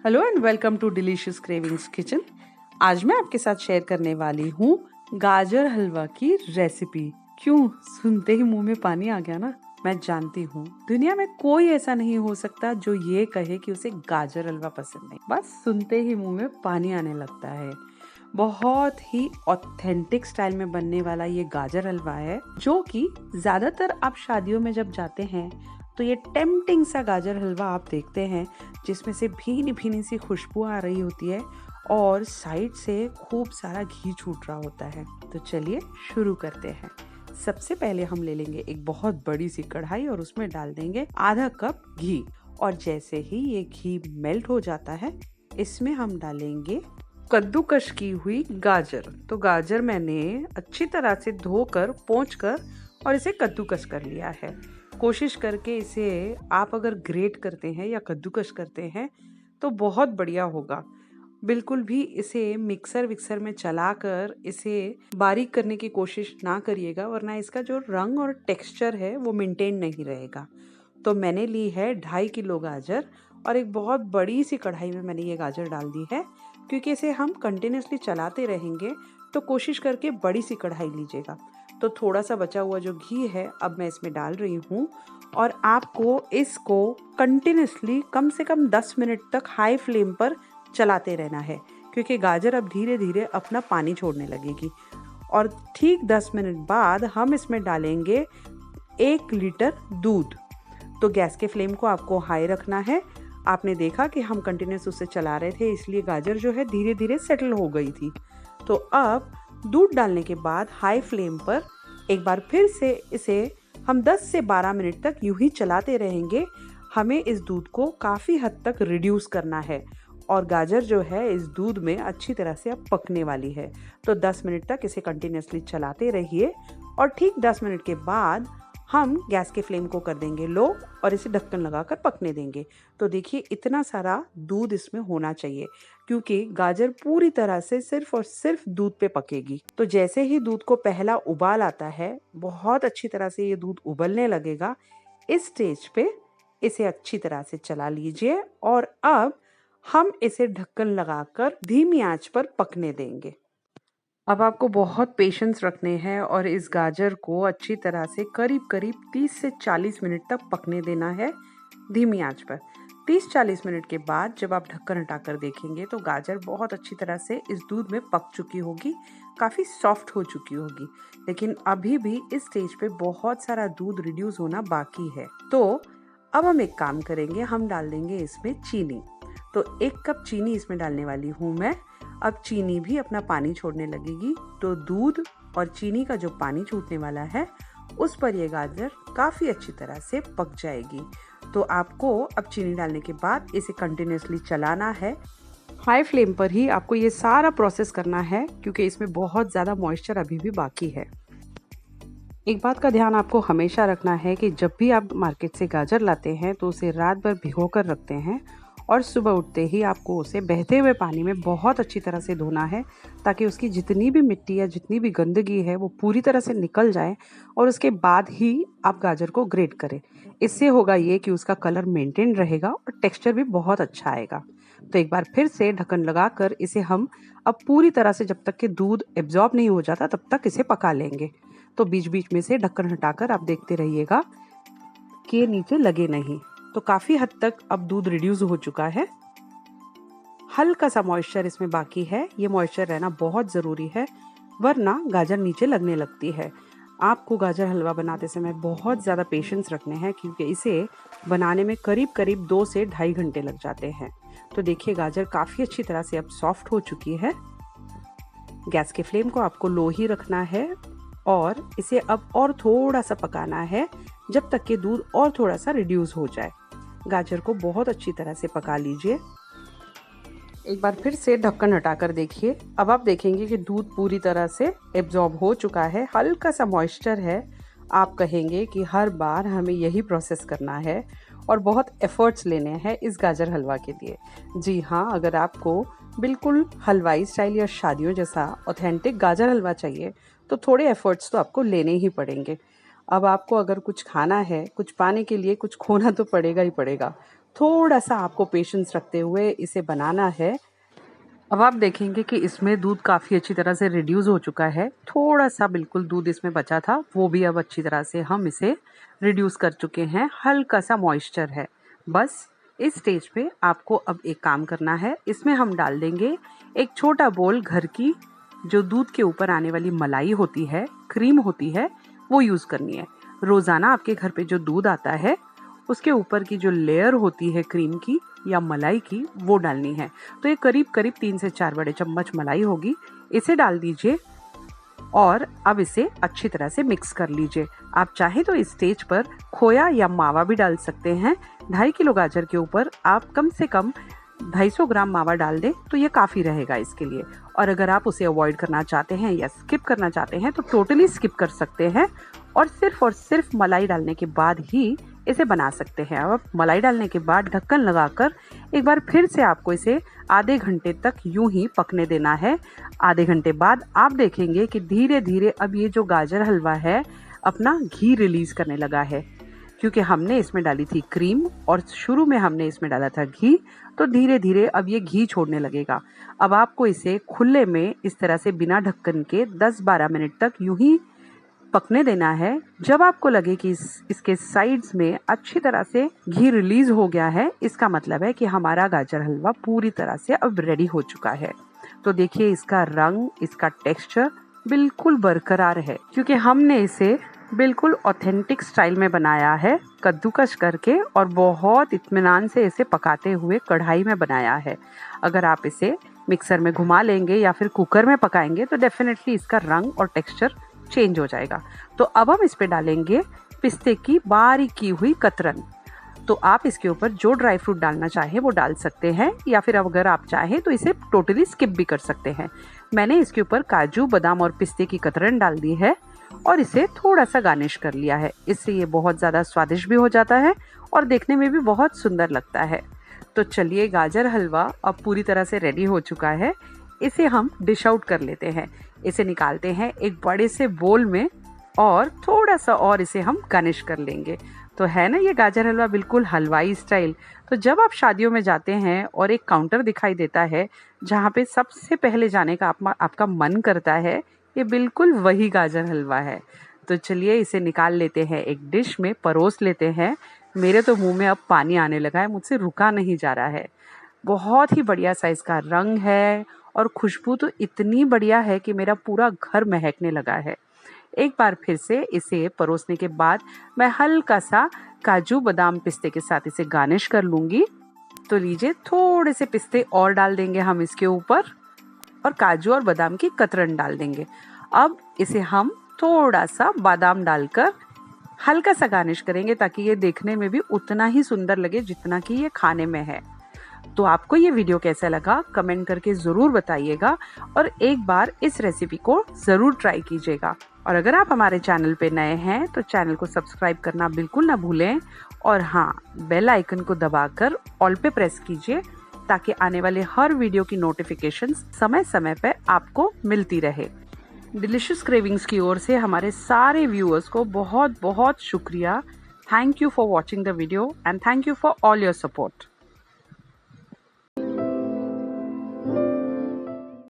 Hello and welcome to delicious cravings kitchen. आज मैं आपके साथ शेयर करने वाली हूँ गाजर हलवा की रेसिपी। क्यों सुनते ही मुंह में पानी आ गया ना। मैं जानती हूँ दुनिया में कोई ऐसा नहीं हो सकता जो ये कहे कि उसे गाजर हलवा पसंद नहीं। बस सुनते ही मुंह में पानी आने लगता है। बहुत ही ऑथेंटिक स्टाइल में बनने वाला ये गाजर हलवा है, जो कि ज्यादातर आप शादियों में जब जाते हैं तो ये टेम्पटिंग सा गाजर हलवा आप देखते हैं, जिसमें से भीनी भीनी सी खुशबू आ रही होती है और साइड से खूब सारा घी छूट रहा होता है। तो चलिए शुरू करते हैं। सबसे पहले हम ले लेंगे एक बहुत बड़ी सी कढ़ाई और उसमें डाल देंगे आधा कप घी। और जैसे ही ये घी मेल्ट हो जाता है, इसमें हम डालेंगे कद्दूकश की हुई गाजर। तो गाजर मैंने अच्छी तरह से धोकर पोंछकर और इसे कद्दूकश कर लिया है। कोशिश करके इसे आप अगर ग्रेट करते हैं या कद्दूकश करते हैं तो बहुत बढ़िया होगा। बिल्कुल भी इसे मिक्सर विक्सर में चलाकर इसे बारीक करने की कोशिश ना करिएगा, वरना इसका जो रंग और टेक्सचर है वो मेंटेन नहीं रहेगा। तो मैंने ली है 2.5 किलो गाजर और एक बहुत बड़ी सी कढ़ाई में मैंने ये गाजर डाल दी है। क्योंकि इसे हम कंटिन्यूसली चलाते रहेंगे तो कोशिश करके बड़ी सी कढ़ाई लीजिएगा। तो थोड़ा सा बचा हुआ जो घी है अब मैं इसमें डाल रही हूँ और आपको इसको कंटिन्यूसली कम से कम 10 मिनट तक हाई फ्लेम पर चलाते रहना है, क्योंकि गाजर अब धीरे धीरे अपना पानी छोड़ने लगेगी। और ठीक 10 मिनट बाद हम इसमें डालेंगे 1 लीटर दूध। तो गैस के फ्लेम को आपको हाई रखना है। आपने देखा कि हम कंटिन्यूस उसे चला रहे थे, इसलिए गाजर जो है धीरे धीरे सेटल हो गई थी। तो अब दूध डालने के बाद हाई फ्लेम पर एक बार फिर से इसे हम 10 से 12 मिनट तक यूं ही चलाते रहेंगे। हमें इस दूध को काफ़ी हद तक रिड्यूस करना है और गाजर जो है इस दूध में अच्छी तरह से अब पकने वाली है। तो 10 मिनट तक इसे कंटिन्यूसली चलाते रहिए और ठीक 10 मिनट के बाद हम गैस के फ्लेम को कर देंगे लो और इसे ढक्कन लगाकर पकने देंगे। तो देखिए इतना सारा दूध इसमें होना चाहिए, क्योंकि गाजर पूरी तरह से सिर्फ और सिर्फ दूध पे पकेगी। तो जैसे ही दूध को पहला उबाल आता है, बहुत अच्छी तरह से ये दूध उबलने लगेगा। इस स्टेज पे इसे अच्छी तरह से चला लीजिए और अब हम इसे ढक्कन लगाकर धीमी आंच पर पकने देंगे। अब आपको बहुत पेशेंस रखने हैं और इस गाजर को अच्छी तरह से करीब करीब 30 से 40 मिनट तक पकने देना है धीमी आंच पर। 30-40 मिनट के बाद जब आप ढक्कन हटाकर देखेंगे तो गाजर बहुत अच्छी तरह से इस दूध में पक चुकी होगी, काफ़ी सॉफ्ट हो चुकी होगी। लेकिन अभी भी इस स्टेज पे बहुत सारा दूध रिड्यूस होना बाकी है। तो अब हम एक काम करेंगे, हम डाल देंगे इसमें चीनी। तो 1 कप चीनी इसमें डालने वाली हूँ मैं। अब चीनी भी अपना पानी छोड़ने लगेगी, तो दूध और चीनी का जो पानी छूटने वाला है उस पर ये गाजर काफ़ी अच्छी तरह से पक जाएगी। तो आपको अब चीनी डालने के बाद इसे कंटिन्यूसली चलाना है। हाई फ्लेम पर ही आपको ये सारा प्रोसेस करना है, क्योंकि इसमें बहुत ज़्यादा मॉइस्चर अभी भी बाकी है। एक बात का ध्यान आपको हमेशा रखना है कि जब भी आप मार्केट से गाजर लाते हैं तो उसे रात भर भिगो कर रखते हैं और सुबह उठते ही आपको उसे बहते हुए पानी में बहुत अच्छी तरह से धोना है, ताकि उसकी जितनी भी मिट्टी या जितनी भी गंदगी है वो पूरी तरह से निकल जाए और उसके बाद ही आप गाजर को ग्रेट करें। इससे होगा ये कि उसका कलर मेंटेन रहेगा और टेक्सचर भी बहुत अच्छा आएगा। तो एक बार फिर से ढक्कन लगाकर इसे हम अब पूरी तरह से जब तक कि दूध एब्जॉर्ब नहीं हो जाता तब तक इसे पका लेंगे। तो बीच बीच में से ढक्कन हटाकर आप देखते रहिएगा कि ये नीचे लगे नहीं। तो काफ़ी हद तक अब दूध रिड्यूस हो चुका है। हल्का सा मॉइस्चर इसमें बाकी है, ये मॉइस्चर रहना बहुत ज़रूरी है, वरना गाजर नीचे लगने लगती है। आपको गाजर हलवा बनाते समय बहुत ज़्यादा पेशेंस रखने हैं, क्योंकि इसे बनाने में करीब करीब 2 से 2.5 घंटे लग जाते हैं। तो देखिए गाजर काफ़ी अच्छी तरह से अब सॉफ्ट हो चुकी है। गैस के फ्लेम को आपको लो ही रखना है और इसे अब और थोड़ा सा पकाना है, जब तक कि दूध और थोड़ा सा रिड्यूस हो जाए। गाजर को बहुत अच्छी तरह से पका लीजिए। एक बार फिर से ढक्कन हटाकर देखिए। अब आप देखेंगे कि दूध पूरी तरह से एब्जॉर्ब हो चुका है, हल्का सा मॉइस्चर है। आप कहेंगे कि हर बार हमें यही प्रोसेस करना है और बहुत एफर्ट्स लेने हैं इस गाजर हलवा के लिए। जी हाँ, अगर आपको बिल्कुल हलवाई स्टाइल या शादियों जैसा ऑथेंटिक गाजर हलवा चाहिए तो थोड़े एफर्ट्स तो आपको लेने ही पड़ेंगे। अब आपको अगर कुछ खाना है, कुछ पाने के लिए कुछ खोना तो पड़ेगा ही पड़ेगा। थोड़ा सा आपको पेशेंस रखते हुए इसे बनाना है। अब आप देखेंगे कि इसमें दूध काफ़ी अच्छी तरह से रिड्यूस हो चुका है। थोड़ा सा बिल्कुल दूध इसमें बचा था, वो भी अब अच्छी तरह से हम इसे रिड्यूस कर चुके हैं। हल्का सा मॉइस्चर है। बस इस स्टेज पे आपको अब एक काम करना है। इसमें हम डाल देंगे एक छोटा बोल घर की जो दूध के ऊपर आने वाली मलाई होती है, क्रीम होती है, वो यूज़ करनी है। रोज़ाना आपके घर पे जो दूध आता है उसके ऊपर की जो लेयर होती है क्रीम की या मलाई की, वो डालनी है। तो ये करीब करीब 3 से 4 बड़े चम्मच मलाई होगी। इसे डाल दीजिए और अब इसे अच्छी तरह से मिक्स कर लीजिए। आप चाहे तो इस स्टेज पर खोया या मावा भी डाल सकते हैं। 2.5 किलो गाजर के ऊपर आप कम से कम 250 ग्राम मावा डाल दें तो ये काफ़ी रहेगा इसके लिए। और अगर आप उसे अवॉइड करना चाहते हैं या स्किप करना चाहते हैं तो टोटली स्किप कर सकते हैं और सिर्फ मलाई डालने के बाद ही इसे बना सकते हैं। अब मलाई डालने के बाद ढक्कन लगाकर एक बार फिर से आपको इसे आधे घंटे तक यूं ही पकने देना है। आधे घंटे बाद आप देखेंगे कि धीरे धीरे अब ये जो गाजर हलवा है अपना घी रिलीज करने लगा है, क्योंकि हमने इसमें डाली थी क्रीम और शुरू में हमने इसमें डाला था घी। तो धीरे धीरे अब ये घी छोड़ने लगेगा। अब आपको इसे खुले में इस तरह से बिना ढक्कन के 10-12 मिनट तक यूं ही पकने देना है। जब आपको लगे कि इसके साइड्स में अच्छी तरह से घी रिलीज हो गया है, इसका मतलब है कि हमारा गाजर हलवा पूरी तरह से अब रेडी हो चुका है। तो देखिए इसका रंग, इसका टेक्सचर बिल्कुल बरकरार है, क्योंकि हमने इसे बिल्कुल ऑथेंटिक स्टाइल में बनाया है, कद्दूकस करके और बहुत इत्मीनान से इसे पकाते हुए कढ़ाई में बनाया है। अगर आप इसे मिक्सर में घुमा लेंगे या फिर कुकर में पकाएंगे तो डेफिनेटली इसका रंग और टेक्सचर चेंज हो जाएगा। तो अब हम इस पे डालेंगे पिस्ते की बारीक की हुई कतरन। तो आप इसके ऊपर जो ड्राई फ्रूट डालना चाहे वो डाल सकते हैं, या फिर अगर आप चाहें तो इसे टोटली स्किप भी कर सकते हैं। मैंने इसके ऊपर काजू, बादाम और पिस्ते की कतरन डाल दी है और इसे थोड़ा सा गार्निश कर लिया है। इससे ये बहुत ज़्यादा स्वादिष्ट भी हो जाता है और देखने में भी बहुत सुंदर लगता है। तो चलिए, गाजर हलवा अब पूरी तरह से रेडी हो चुका है। इसे हम डिश आउट कर लेते हैं। इसे निकालते हैं एक बड़े से बोल में और थोड़ा सा और इसे हम गार्निश कर लेंगे। तो है ना ये गाजर हलवा बिल्कुल हलवाई स्टाइल। तो जब आप शादियों में जाते हैं और एक काउंटर दिखाई देता है जहाँ पे सबसे पहले जाने का आपका मन करता है, ये बिल्कुल वही गाजर हलवा है। तो चलिए इसे निकाल लेते हैं, एक डिश में परोस लेते हैं। मेरे तो मुंह में अब पानी आने लगा है, मुझसे रुका नहीं जा रहा है। बहुत ही बढ़िया सा इसका रंग है और खुशबू तो इतनी बढ़िया है कि मेरा पूरा घर महकने लगा है। एक बार फिर से इसे परोसने के बाद मैं हल्का सा काजू, बादाम, पिस्ते के साथ इसे गार्निश कर लूंगी। तो लीजिए, थोड़े से पिस्ते और डाल देंगे हम इसके ऊपर और काजू और बादाम की कतरन डाल देंगे। अब इसे हम थोड़ा सा बादाम डालकर हल्का सा गार्निश करेंगे ताकि ये देखने में भी उतना ही सुंदर लगे जितना कि ये खाने में है। तो आपको ये वीडियो कैसा लगा कमेंट करके ज़रूर बताइएगा और एक बार इस रेसिपी को ज़रूर ट्राई कीजिएगा। और अगर आप हमारे चैनल पे नए हैं तो चैनल को सब्सक्राइब करना बिल्कुल ना भूलें और हाँ, बेल आइकन को दबाकर ऑल पे प्रेस कीजिए ताकि आने वाले हर वीडियो की नोटिफिकेशंस समय समय पे आपको मिलती रहे। डिलीशियस क्रेविंग्स की ओर से हमारे सारे व्यूअर्स को बहुत बहुत शुक्रिया। Thank you for watching the video and thank you for all your support.